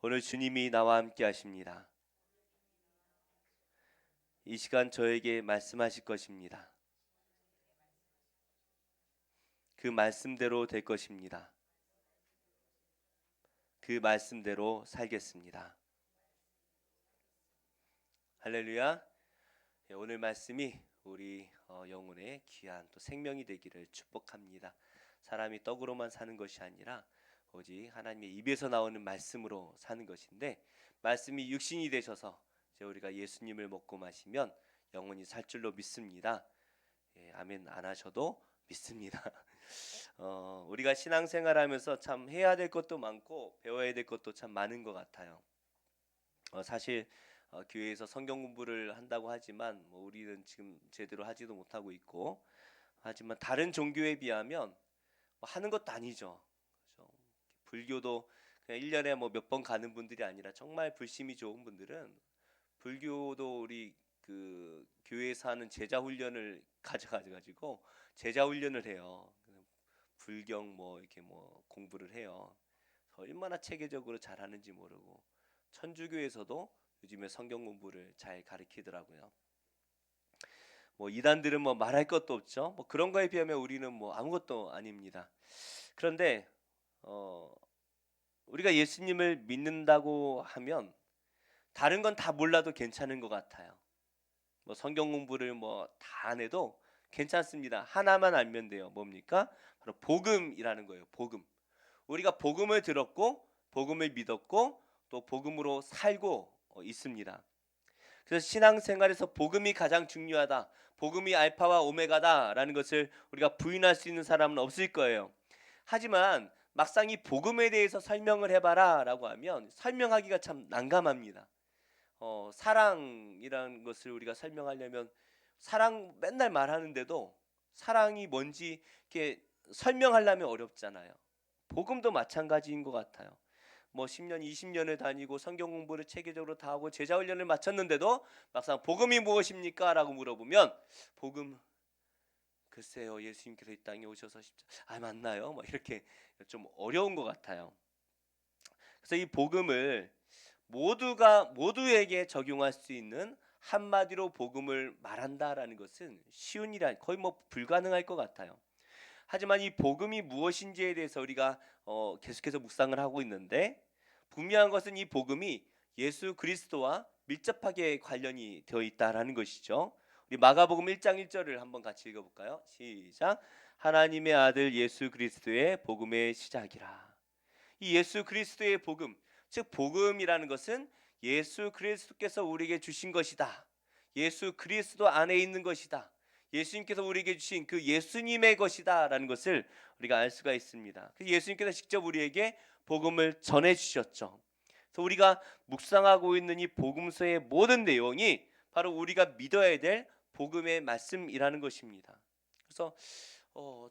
오늘 주님이 나와 함께 하십니다. 이 시간 저에게 말씀하실 것입니다. 그 말씀대로 될 것입니다. 그 말씀대로 살겠습니다. 할렐루야. 오늘 말씀이 우리 영혼의 귀한 또 생명이 되기를 축복합니다. 사람이 떡으로만 사는 것이 아니라 오직 하나님의 입에서 나오는 말씀으로 사는 것인데, 말씀이 육신이 되셔서 이제 우리가 예수님을 먹고 마시면 영혼이 살 줄로 믿습니다. 아멘 안 하셔도 믿습니다. 우리가 신앙생활하면서 참 해야 될 것도 많고 배워야 될 것도 참 많은 것 같아요. 사실 교회에서 성경 공부를 한다고 하지만 우리는 지금 제대로 하지도 못하고 있고, 하지만 다른 종교에 비하면 하는 것도 아니죠. 그렇죠? 불교도 그냥 1년에 몇 번 가는 분들이 아니라 정말 불심이 좋은 분들은 불교도 우리 그 교회에서 하는 제자 훈련을 가지고 제자 훈련을 해요. 불경 이렇게 공부를 해요. 얼마나 체계적으로 잘하는지 모르고, 천주교에서도 요즘에 성경 공부를 잘 가르치더라고요. 이단들은 말할 것도 없죠. 그런 거에 비하면 우리는 아무것도 아닙니다. 그런데 우리가 예수님을 믿는다고 하면 다른 건 다 몰라도 괜찮은 것 같아요. 성경 공부를 다 안 해도 괜찮습니다. 하나만 알면 돼요. 뭡니까? 바로 복음이라는 거예요. 복음. 우리가 복음을 들었고 복음을 믿었고 또 복음으로 살고 있습니다. 그래서 신앙생활에서 복음이 가장 중요하다, 복음이 알파와 오메가다라는 것을 우리가 부인할 수 있는 사람은 없을 거예요. 하지만 막상 이 복음에 대해서 설명을 해봐라 라고 하면 설명하기가 참 난감합니다. 사랑이라는 것을 우리가 설명하려면 사랑 맨날 말하는데도 사랑이 뭔지 이렇게 설명하려면 어렵잖아요. 복음도 마찬가지인 것 같아요. 10년, 20년을 다니고 성경 공부를 체계적으로 다 하고 제자 훈련을 마쳤는데도 막상 복음이 무엇입니까? 라고 물어보면 복음 글쎄요, 예수님께서 이 땅에 오셔서 맞나요? 이렇게 좀 어려운 것 같아요. 그래서 이 복음을 모두에게 적용할 수 있는 한마디로 복음을 말한다라는 것은 쉬운 일이 거의 불가능할 것 같아요. 하지만 이 복음이 무엇인지에 대해서 우리가 계속해서 묵상을 하고 있는데, 분명한 것은 이 복음이 예수 그리스도와 밀접하게 관련이 되어 있다라는 것이죠. 우리 마가복음 1장 1절을 한번 같이 읽어볼까요? 시작. 하나님의 아들 예수 그리스도의 복음의 시작이라. 이 예수 그리스도의 복음, 즉 복음이라는 것은 예수 그리스도께서 우리에게 주신 것이다. 예수 그리스도 안에 있는 것이다. 예수님께서 우리에게 주신 그 예수님의 것이다 라는 것을 우리가 알 수가 있습니다. 예수님께서 직접 우리에게 복음을 전해 주셨죠. 그래서 우리가 묵상하고 있는 이 복음서의 모든 내용이 바로 우리가 믿어야 될 복음의 말씀이라는 것입니다. 그래서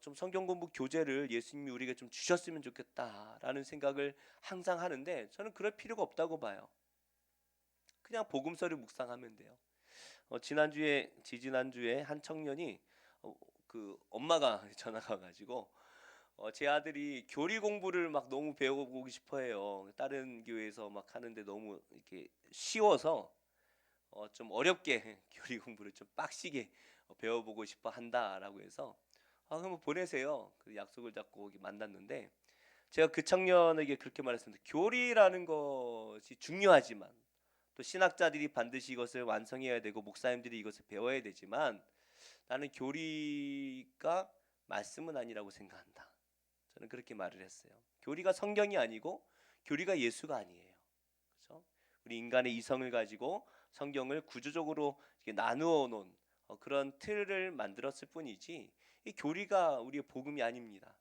좀 성경 공부 교재를 예수님이 우리에게 좀 주셨으면 좋겠다라는 생각을 항상 하는데, 저는 그럴 필요가 없다고 봐요. 그냥 복음서를 묵상하면 돼요. 지난주에 한 청년이 그 엄마가 전화가 와가지고 제 아들이 교리 공부를 너무 배워보고 싶어해요. 다른 교회에서 하는데 너무 이렇게 쉬워서 좀 어렵게 교리 공부를 좀 빡시게 배워보고 싶어 한다라고 해서 그럼 보내세요. 그 약속을 잡고 만났는데, 제가 그 청년에게 그렇게 말했습니다. 교리라는 것이 중요하지만 또 신학자들이 반드시 이것을 완성해야 되고 목사님들이 이것을 배워야 되지만 나는 교리가 말씀은 아니라고 생각한다. 저는 그렇게 말을 했어요. 교리가 성경이 아니고 교리가 예수가 아니에요. 그렇죠? 우리 인간의 이성을 가지고 성경을 구조적으로 나누어 놓은 그런 틀을 만들었을 뿐이지 이 교리가 우리의 복음이 아닙니다.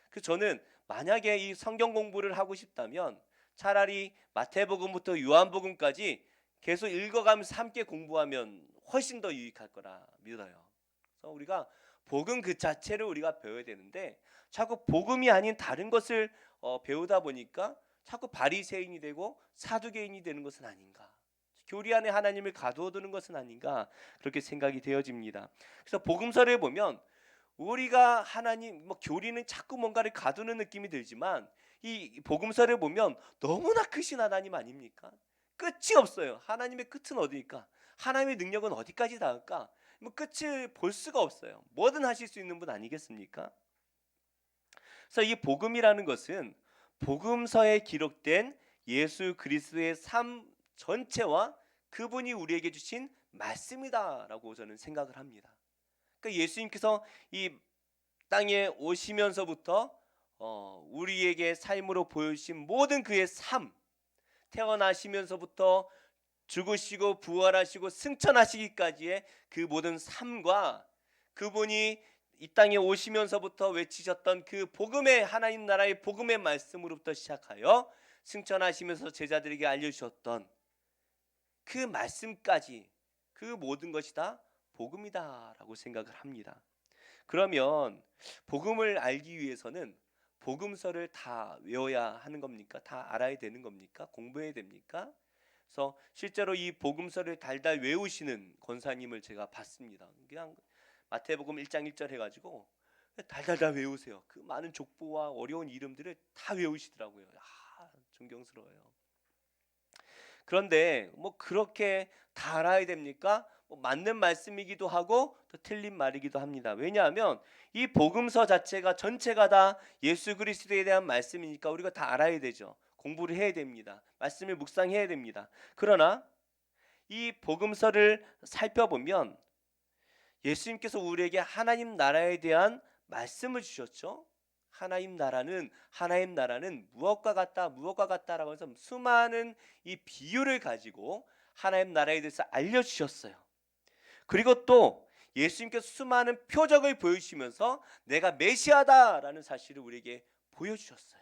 그래서 저는 만약에 이 성경 공부를 하고 싶다면 차라리 마태복음부터 요한복음까지 계속 읽어가면서 함께 공부하면 훨씬 더 유익할 거라 믿어요. 그래서 우리가 복음 그 자체를 우리가 배워야 되는데 자꾸 복음이 아닌 다른 것을 배우다 보니까 자꾸 바리새인이 되고 사두개인이 되는 것은 아닌가, 교리 안에 하나님을 가두어두는 것은 아닌가, 그렇게 생각이 되어집니다. 그래서 복음서를 보면 우리가 하나님 교리는 자꾸 뭔가를 가두는 느낌이 들지만 이 복음서를 보면 너무나 크신 하나님 아닙니까? 끝이 없어요. 하나님의 끝은 어디일까? 하나님의 능력은 어디까지 닿을까? 뭐 끝을 볼 수가 없어요. 뭐든 하실 수 있는 분 아니겠습니까? 그래서 이 복음이라는 것은 복음서에 기록된 예수 그리스도의 삶 전체와 그분이 우리에게 주신 말씀이다라고 저는 생각을 합니다. 그러니까 예수님께서 이 땅에 오시면서부터 우리에게 삶으로 보여주신 모든 그의 삶, 태어나시면서부터 죽으시고 부활하시고 승천하시기까지의 그 모든 삶과 그분이 이 땅에 오시면서부터 외치셨던 그 복음의 하나님 나라의 복음의 말씀으로부터 시작하여 승천하시면서 제자들에게 알려주셨던 그 말씀까지, 그 모든 것이 다 복음이다라고 생각을 합니다. 그러면 복음을 알기 위해서는 복음서를 다 외워야 하는 겁니까? 다 알아야 되는 겁니까? 공부해야 됩니까? 그래서 실제로 이 복음서를 달달 외우시는 권사님을 제가 봤습니다. 그냥 마태복음 1장 1절 해가지고 달달달 외우세요. 그 많은 족보와 어려운 이름들을 다 외우시더라고요. 존경스러워요. 그런데 뭐 그렇게 다 알아야 됩니까? 뭐 맞는 말씀이기도 하고 또 틀린 말이기도 합니다. 왜냐하면 이 복음서 자체가 전체가 다 예수 그리스도에 대한 말씀이니까 우리가 다 알아야 되죠. 공부를 해야 됩니다. 말씀을 묵상해야 됩니다. 그러나 이 복음서를 살펴보면 예수님께서 우리에게 하나님 나라에 대한 말씀을 주셨죠. 하나님 나라는 무엇과 같다라고 해서 수많은 이 비유를 가지고 하나님 나라에 대해서 알려주셨어요. 그리고 또 예수님께서 수많은 표적을 보여주시면서 내가 메시아다라는 사실을 우리에게 보여주셨어요.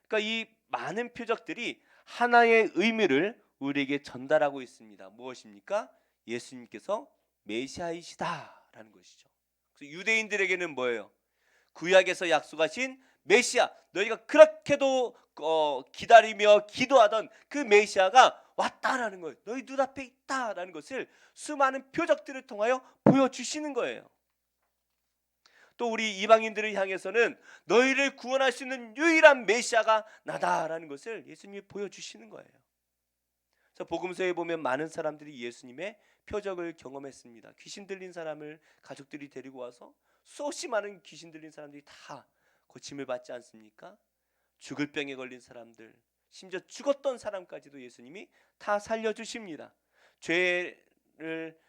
그러니까 이 많은 표적들이 하나의 의미를 우리에게 전달하고 있습니다. 무엇입니까? 예수님께서 메시아이시다라는 것이죠. 그래서 유대인들에게는 뭐예요? 구약에서 약속하신 메시아, 너희가 그렇게도 기다리며 기도하던 그 메시아가 왔다라는 거예요. 너희 눈앞에 있다라는 것을 수많은 표적들을 통하여 보여주시는 거예요. 또 우리 이방인들을 향해서는 너희를 구원할 수 있는 유일한 메시아가 나다라는 것을 예수님이 보여주시는 거예요. 그래서 복음서에 보면 많은 사람들이 예수님의 표적을 경험했습니다. 귀신 들린 사람을 가족들이 데리고 와서 수없이 많은 귀신 들린 사람들이 다 고침을 받지 않습니까? 죽을 병에 걸린 사람들, 심지어 죽었던 사람까지도 예수님이 다 살려주십니다. 죄를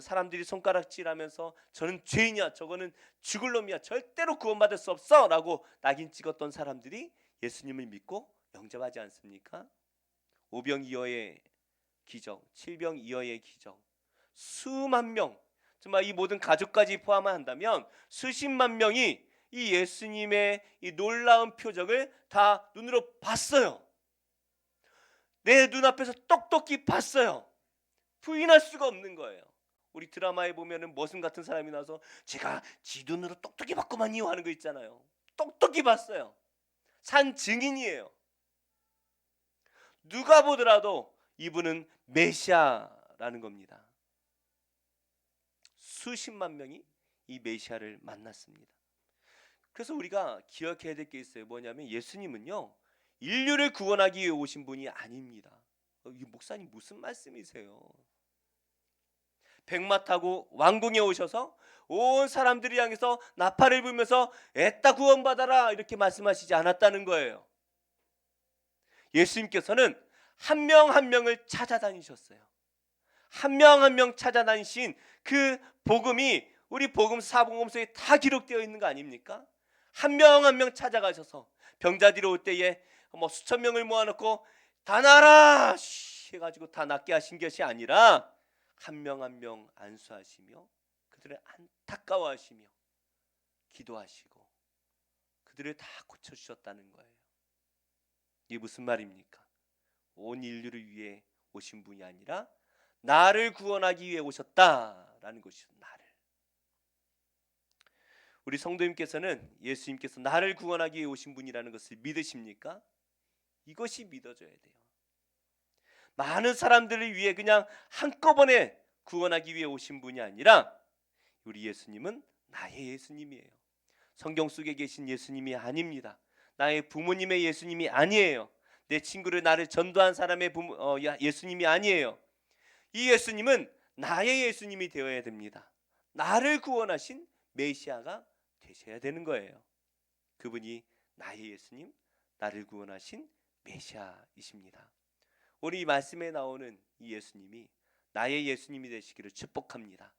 사람들이 손가락질하면서 저는 죄인이야, 저거는 죽을 놈이야, 절대로 구원받을 수 없어 라고 낙인 찍었던 사람들이 예수님을 믿고 영접하지 않습니까? 오병이어의 기적, 칠병이어의 기적, 수만 명, 정말 이 모든 가족까지 포함한다면 수십만 명이 이 예수님의 이 놀라운 표적을 다 눈으로 봤어요. 내 눈앞에서 똑똑히 봤어요. 부인할 수가 없는 거예요. 우리 드라마에 보면은 머슴 같은 사람이 나서 제가 지 눈으로 똑똑히 봤구만요 하는 거 있잖아요. 똑똑히 봤어요. 산 증인이에요. 누가 보더라도 이분은 메시아라는 겁니다. 수십만 명이 이 메시아를 만났습니다. 그래서 우리가 기억해야 될 게 있어요. 뭐냐면 예수님은요, 인류를 구원하기 위해 오신 분이 아닙니다. 이 목사님 무슨 말씀이세요? 백마 타고 왕궁에 오셔서 온 사람들이 향해서 나팔을 불면서 애따 구원받아라 이렇게 말씀하시지 않았다는 거예요. 예수님께서는 한 명 한 명을 찾아다니셨어요. 한 명 한 명 찾아다니신 그 복음이 우리 복음 사복음서에 다 기록되어 있는 거 아닙니까? 한 명 한 명 찾아가셔서 병자들이 올 때에 뭐 수천 명을 모아놓고 다 나라 해가지고 다 낫게 하신 것이 아니라 한 명 한 명 안수하시며 그들을 안타까워하시며 기도하시고 그들을 다 고쳐주셨다는 거예요. 이게 무슨 말입니까? 온 인류를 위해 오신 분이 아니라 나를 구원하기 위해 오셨다라는 것이죠. 나를. 우리 성도님께서는 예수님께서 나를 구원하기 위해 오신 분이라는 것을 믿으십니까? 이것이 믿어져야 돼요. 많은 사람들을 위해 그냥 한꺼번에 구원하기 위해 오신 분이 아니라 우리 예수님은 나의 예수님이에요. 성경 속에 계신 예수님이 아닙니다. 나의 부모님의 예수님이 아니에요. 내 친구를 나를 전도한 사람의 예수님이 아니에요. 이 예수님은 나의 예수님이 되어야 됩니다. 나를 구원하신 메시아가 되셔야 되는 거예요. 그분이 나의 예수님, 나를 구원하신 메시아이십니다. 오늘 이 말씀에 나오는 이 예수님이 나의 예수님이 되시기를 축복합니다.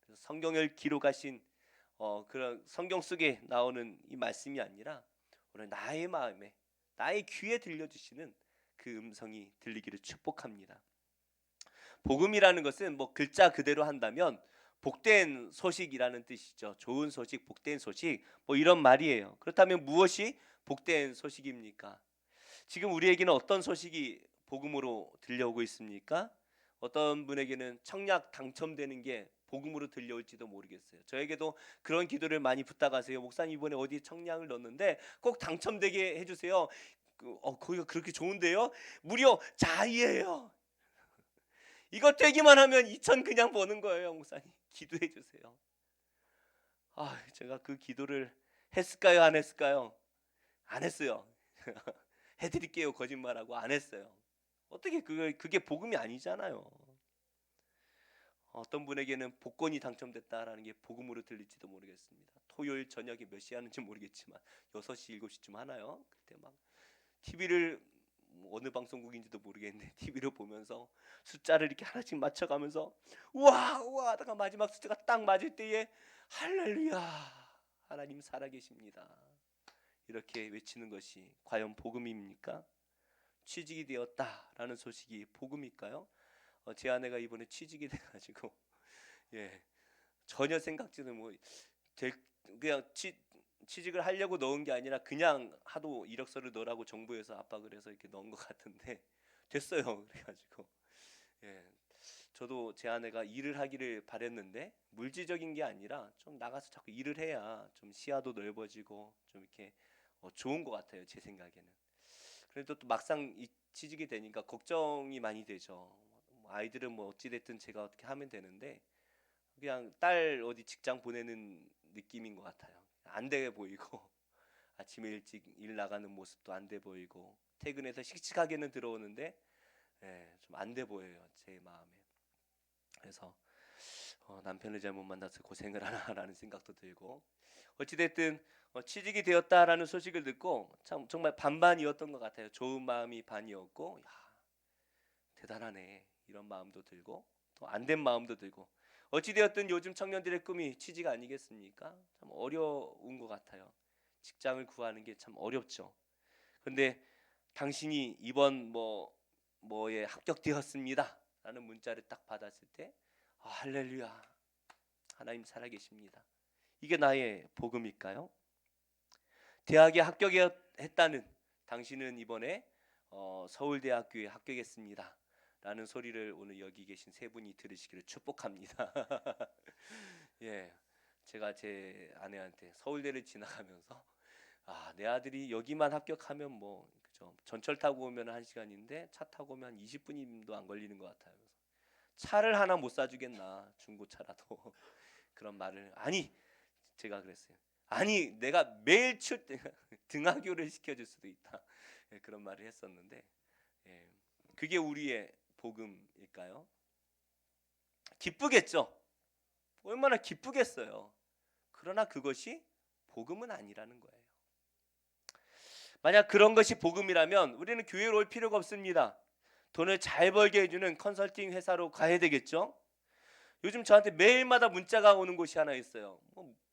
그래서 성경을 기록하신 그런 성경 속에 나오는 이 말씀이 아니라 오늘 나의 마음에, 나의 귀에 들려주시는 그 음성이 들리기를 축복합니다. 복음이라는 것은 뭐 글자 그대로 한다면 복된 소식이라는 뜻이죠. 좋은 소식, 복된 소식, 뭐 이런 말이에요. 그렇다면 무엇이 복된 소식입니까? 지금 우리에게는 어떤 소식이 복음으로 들려오고 있습니까? 어떤 분에게는 청약 당첨되는 게 복음으로 들려올지도 모르겠어요. 저에게도 그런 기도를 많이 부탁하세요. 목사님 이번에 어디 청약을 넣었는데 꼭 당첨되게 해주세요. 거기가 그렇게 좋은데요? 무려 자이예요. 이거 되기만 하면 2천 그냥 버는 거예요. 목사님 기도해 주세요. 제가 그 기도를 했을까요? 안 했을까요? 안 했어요. 해드릴게요. 거짓말하고 안 했어요. 어떻게 그게 복음이 아니잖아요. 어떤 분에게는 복권이 당첨됐다라는 게 복음으로 들릴지도 모르겠습니다. 토요일 저녁에 몇 시에 하는지 모르겠지만 6시 7시쯤 하나요? 그때 막 TV를 어느 방송국인지도 모르겠는데 TV를 보면서 숫자를 이렇게 하나씩 맞춰가면서 우와 우와 하다가 마지막 숫자가 딱 맞을 때에 할렐루야 하나님 살아계십니다 이렇게 외치는 것이 과연 복음입니까? 취직이 되었다라는 소식이 복음일까요? 제 아내가 이번에 취직이 돼가지고 전혀 생각지도 그냥 취직을 하려고 넣은 게 아니라 그냥 하도 이력서를 넣으라고 정부에서 압박을 해서 이렇게 넣은 것 같은데 됐어요. 그래가지고 저도 제 아내가 일을 하기를 바랬는데 물질적인 게 아니라 좀 나가서 자꾸 일을 해야 좀 시야도 넓어지고 좀 이렇게 좋은 것 같아요. 제 생각에는. 그래도 또 막상 취직이 되니까 걱정이 많이 되죠. 아이들은 뭐 어찌 됐든 제가 어떻게 하면 되는데 그냥 딸 어디 직장 보내는 느낌인 것 같아요. 안 돼 보이고 아침에 일찍 일 나가는 모습도 안 돼 보이고 퇴근해서 씩씩하게는 들어오는데 좀 안 돼 보여요. 제 마음에. 그래서 남편을 잘못 만나서 고생을 하나라는 생각도 들고 어찌됐든 취직이 되었다라는 소식을 듣고 참 정말 반반이었던 것 같아요. 좋은 마음이 반이었고 대단하네 이런 마음도 들고 또 안 된 마음도 들고 어찌되었든 요즘 청년들의 꿈이 취직 아니겠습니까? 참 어려운 것 같아요. 직장을 구하는 게 참 어렵죠. 그런데 당신이 이번 뭐에 합격되었습니다 라는 문자를 딱 받았을 때 할렐루야 하나님 살아계십니다. 이게 나의 복음일까요? 대학에 합격했다는 당신은 이번에 서울대학교에 합격했습니다 라는 소리를 오늘 여기 계신 세 분이 들으시기를 축복합니다. 제가 제 아내한테 서울대를 지나가면서 내 아들이 여기만 합격하면 뭐 그죠? 전철 타고 오면 1시간인데 차 타고 오면 한 20분도 안 걸리는 것 같아요. 차를 하나 못 사주겠나 중고차라도 그런 말을 제가 그랬어요. 내가 매일 등하교를 시켜줄 수도 있다. 그런 말을 했었는데 그게 우리의 복음일까요? 기쁘겠죠. 얼마나 기쁘겠어요. 그러나 그것이 복음은 아니라는 거예요. 만약 그런 것이 복음이라면 우리는 교회로 올 필요가 없습니다. 돈을 잘 벌게 해주는 컨설팅 회사로 가야 되겠죠. 요즘 저한테 매일마다 문자가 오는 곳이 하나 있어요.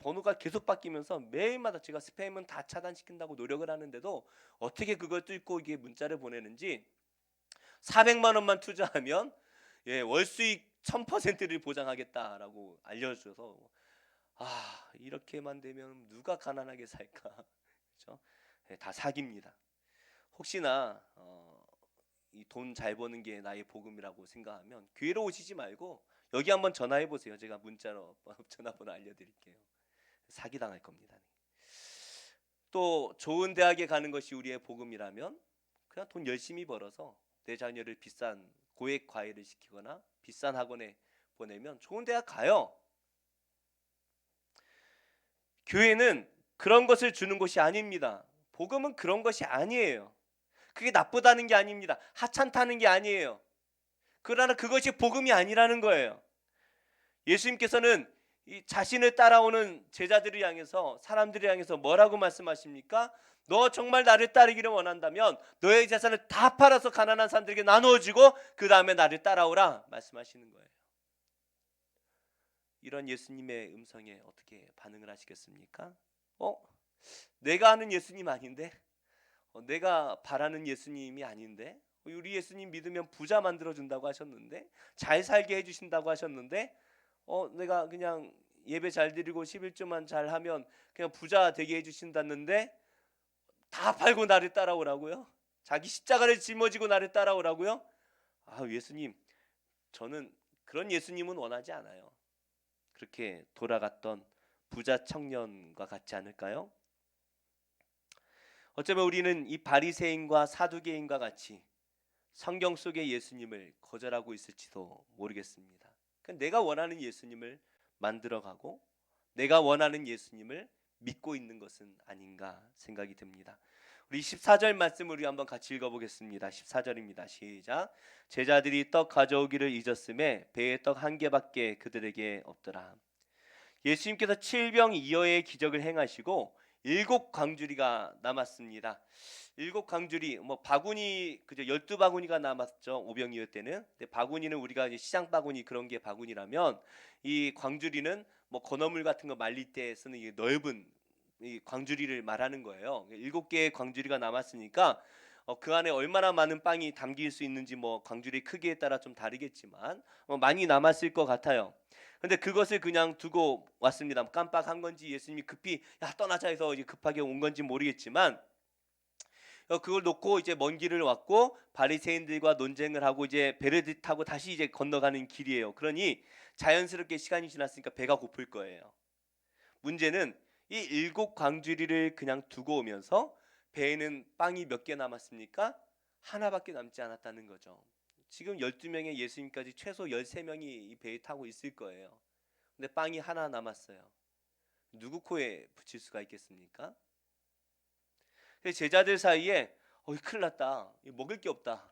번호가 계속 바뀌면서 매일마다 제가 스팸은 다 차단시킨다고 노력을 하는데도 어떻게 그걸 뚫고 이게 문자를 보내는지 400만 원만 투자하면 월수익 1000%를 보장하겠다라고 알려줘서 이렇게만 되면 누가 가난하게 살까? 그렇죠? 다 사기입니다. 혹시나 이 돈 잘 버는 게 나의 복음이라고 생각하면 교회로 오시지 말고 여기 한번 전화해 보세요. 제가 문자로 전화번호 알려드릴게요. 사기 당할 겁니다. 또 좋은 대학에 가는 것이 우리의 복음이라면 그냥 돈 열심히 벌어서 내 자녀를 비싼 고액 과외를 시키거나 비싼 학원에 보내면 좋은 대학 가요. 교회는 그런 것을 주는 곳이 아닙니다. 복음은 그런 것이 아니에요. 그게 나쁘다는 게 아닙니다. 하찮다는 게 아니에요. 그러나 그것이 복음이 아니라는 거예요. 예수님께서는 이 자신을 따라오는 제자들을 향해서, 사람들을 향해서 뭐라고 말씀하십니까? 너 정말 나를 따르기를 원한다면 너의 재산을 다 팔아서 가난한 사람들에게 나누어 주고 그 다음에 나를 따라오라 말씀하시는 거예요. 이런 예수님의 음성에 어떻게 반응을 하시겠습니까? 내가 아는 예수님 아닌데? 내가 바라는 예수님이 아닌데? 우리 예수님 믿으면 부자 만들어준다고 하셨는데, 잘 살게 해주신다고 하셨는데, 내가 그냥 예배 잘 드리고 11조만 잘 하면 그냥 부자 되게 해주신다는데 다 팔고 나를 따라오라고요? 자기 십자가를 짊어지고 나를 따라오라고요? 예수님, 저는 그런 예수님은 원하지 않아요. 그렇게 돌아갔던 부자 청년과 같지 않을까요? 어쩌면 우리는 이 바리새인과 사두개인과 같이 성경 속의 예수님을 거절하고 있을지도 모르겠습니다. 내가 원하는 예수님을 만들어가고 내가 원하는 예수님을 믿고 있는 것은 아닌가 생각이 듭니다. 우리 14절 말씀을 우리 한번 같이 읽어보겠습니다. 14절입니다. 시작. 제자들이 떡 가져오기를 잊었음에 배에 떡 한 개밖에 그들에게 없더라. 예수님께서 칠병이어의 기적을 행하시고 7광주리가 남았습니다. 7광주리, 바구니 그죠? 12바구니가 남았죠. 오병이어 때는. 근데 바구니는 우리가 이제 시장 바구니 그런 게 바구니라면, 이 광주리는 건어물 같은 거 말릴 때 쓰는 이 넓은 이 광주리를 말하는 거예요. 7개의 광주리가 남았으니까 그 안에 얼마나 많은 빵이 담길 수 있는지 광주리 크기에 따라 좀 다르겠지만 많이 남았을 것 같아요. 근데 그것을 그냥 두고 왔습니다. 깜빡한 건지 예수님이 급히 떠나자 해서 이제 급하게 온 건지 모르겠지만, 그걸 놓고 이제 먼 길을 왔고 바리새인들과 논쟁을 하고 이제 배를 타고 다시 이제 건너가는 길이에요. 그러니 자연스럽게 시간이 지났으니까 배가 고플 거예요. 문제는 이 7광주리를 그냥 두고 오면서 배에는 빵이 몇 개 남았습니까? 하나밖에 남지 않았다는 거죠. 지금 12명의 예수님까지 최소 13명이 이 배에 타고 있을 거예요. 근데 빵이 하나 남았어요. 누구 코에 붙일 수가 있겠습니까? 제자들 사이에 큰일 났다. 먹을 게 없다.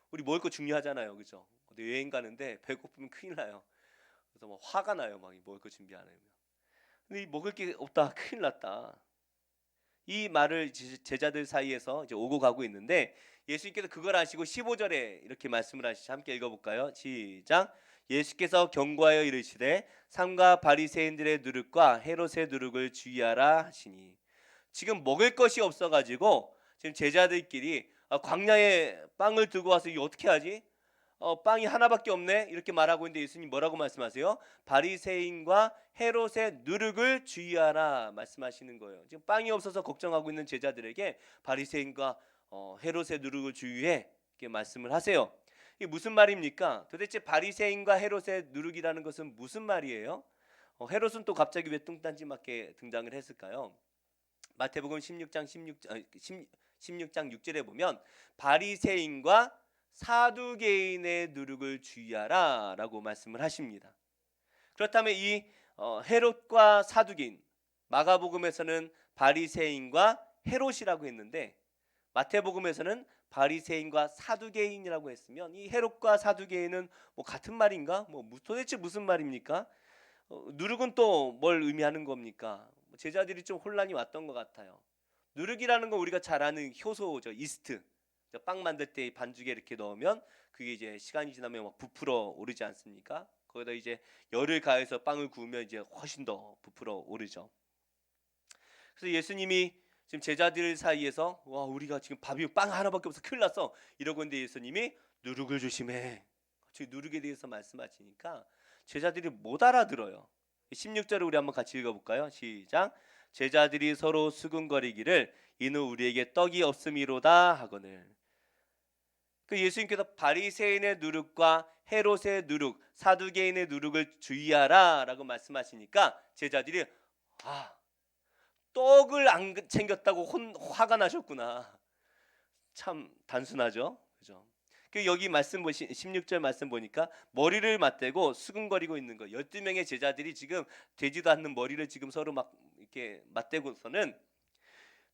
우리 먹을 거 중요하잖아요. 그죠? 여행 가는데 배고프면 큰일 나요. 그래서 화가 나요. 먹을 거 준비 안 하면. 근데 먹을 게 없다. 큰일 났다. 이 말을 제자들 사이에서 이제 오고 가고 있는데, 예수님께서 그걸 아시고 15절에 이렇게 말씀을 하시죠. 함께 읽어볼까요? 시작. 예수께서 경고하여 이르시되 삼가 바리새인들의 누룩과 헤롯의 누룩을 주의하라 하시니. 지금 먹을 것이 없어가지고 지금 제자들끼리 광야에 빵을 두고 와서 이거 어떻게 하지? 빵이 하나밖에 없네 이렇게 말하고 있는데 예수님 뭐라고 말씀하세요? 바리새인과 헤롯의 누룩을 주의하라 말씀하시는 거예요. 지금 빵이 없어서 걱정하고 있는 제자들에게 바리새인과 헤롯의 누룩을 주의해 이렇게 말씀을 하세요. 이게 무슨 말입니까? 도대체 바리새인과 헤롯의 누룩이라는 것은 무슨 말이에요? 헤롯은 또 갑자기 왜 뚱딴지맞게 등장을 했을까요? 마태복음 16장 6절에 보면 바리새인과 사두개인의 누룩을 주의하라 라고 말씀을 하십니다. 그렇다면 이 헤롯과 사두개인, 마가복음에서는 바리새인과 헤롯이라고 했는데 마태복음에서는 바리새인과 사두개인이라고 했으면 이 헤롯과 사두개인은 같은 말인가? 도대체 무슨 말입니까? 누룩은 또 뭘 의미하는 겁니까? 제자들이 좀 혼란이 왔던 것 같아요. 누룩이라는 건 우리가 잘 아는 효소죠. 이스트. 빵 만들 때 반죽에 이렇게 넣으면 그게 이제 시간이 지나면 부풀어 오르지 않습니까? 거기다 이제 열을 가해서 빵을 구우면 이제 훨씬 더 부풀어 오르죠. 그래서 예수님이 지금 제자들 사이에서 우리가 지금 빵 하나밖에 없어 큰일 났어 이러고 있는데 예수님이 누룩을 조심해. 지금 누룩에 대해서 말씀하시니까 제자들이 못 알아들어요. 16절을 우리 한번 같이 읽어볼까요? 시작. 제자들이 서로 수군거리기를 이는 우리에게 떡이 없음이로다 하거늘. 예수님께서 바리새인의 누룩과 헤롯의 누룩, 사두개인의 누룩을 주의하라 라고 말씀하시니까 제자들이 떡을 안 챙겼다고 화가 나셨구나. 참 단순하죠. 그죠? 여기 말씀 16절 말씀 보니까 머리를 맞대고 수근거리고 있는 거. 12명의 제자들이 지금 되지도 않는 머리를 지금 서로 막 이렇게 맞대고서는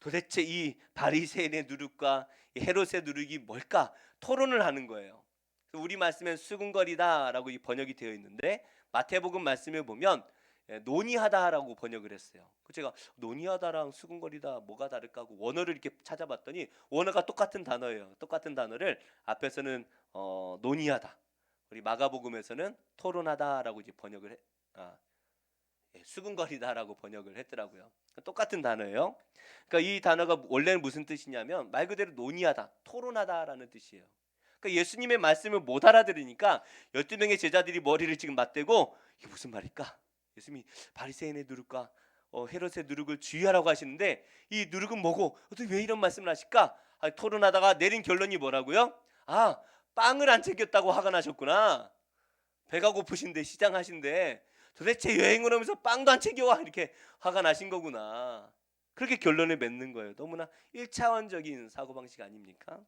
도대체 이 바리새인의 누룩과 이 헤롯의 누룩이 뭘까 토론을 하는 거예요. 우리 말씀엔 수군거리다라고 이 번역이 되어 있는데 마태복음 말씀에 보면 논의하다라고 번역을 했어요. 제가 논의하다랑 수군거리다 뭐가 다를까 하고 원어를 이렇게 찾아봤더니 원어가 똑같은 단어예요. 똑같은 단어를 앞에서는 논의하다, 우리 마가복음에서는 토론하다라고 이제 번역을 수군거리다라고 번역을 했더라고요. 똑같은 단어예요. 그러니까 이 단어가 원래는 무슨 뜻이냐면 말 그대로 논의하다, 토론하다라는 뜻이에요. 그러니까 예수님의 말씀을 못 알아들으니까 12명의 제자들이 머리를 지금 맞대고 이게 무슨 말일까? 예수님이 바리새인의 누룩과 헤롯의 누룩을 주의하라고 하시는데 이 누룩은 뭐고 어떻게 왜 이런 말씀을 하실까? 토론하다가 내린 결론이 뭐라고요? 빵을 안 챙겼다고 화가 나셨구나. 배가 고프신데 시장 하신데 도대체 여행을 하면서 빵도 안 챙겨와 이렇게 화가 나신 거구나. 그렇게 결론을 맺는 거예요. 너무나 1차원적인 사고방식 아닙니까?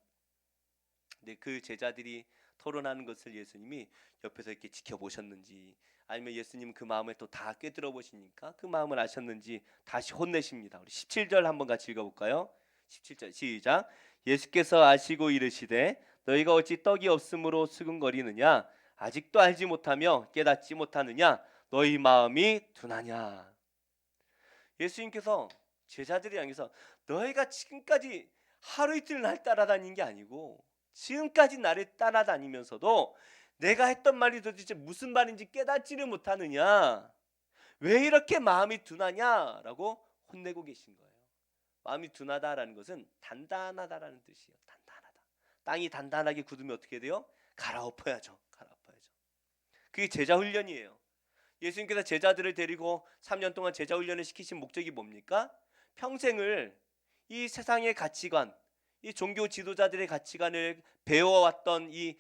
근데 그 제자들이 토론하는 것을 예수님이 옆에서 이렇게 지켜보셨는지 아니면 예수님 그 마음에 또 다 꿰뚫어 보시니까 그 마음을 아셨는지 다시 혼내십니다. 우리 17절 한번 같이 읽어볼까요? 17절 시작. 예수께서 아시고 이르시되 너희가 어찌 떡이 없으므로 수군거리느냐 아직도 알지 못하며 깨닫지 못하느냐 너희 마음이 둔하냐. 예수님께서 제자들이 향해서 너희가 지금까지 하루 이틀 날 따라다닌 게 아니고 지금까지 나를 따라다니면서도 내가 했던 말이 도대체 무슨 말인지 깨닫지를 못하느냐, 왜 이렇게 마음이 둔하냐라고 혼내고 계신 거예요. 마음이 둔하다라는 것은 단단하다라는 뜻이에요. 단단하다. 땅이 단단하게 굳으면 어떻게 돼요? 갈아엎어야죠. 갈아엎어야죠. 그게 제자 훈련이에요. 예수님께서 제자들을 데리고 3년 동안 제자 훈련을 시키신 목적이 뭡니까? 평생을 이 세상의 가치관, 이 종교 지도자들의 가치관을 배워왔던 이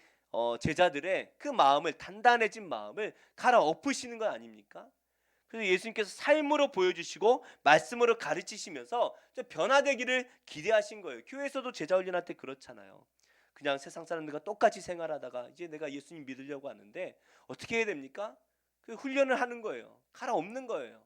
제자들의 그 마음을, 단단해진 마음을 갈아엎으시는 건 아닙니까? 그래서 예수님께서 삶으로 보여주시고 말씀으로 가르치시면서 변화되기를 기대하신 거예요. 교회에서도 제자 훈련할 때 그렇잖아요. 그냥 세상 사람들과 똑같이 생활하다가 이제 내가 예수님 믿으려고 하는데 어떻게 해야 됩니까? 그 훈련을 하는 거예요. 갈아엎는 거예요.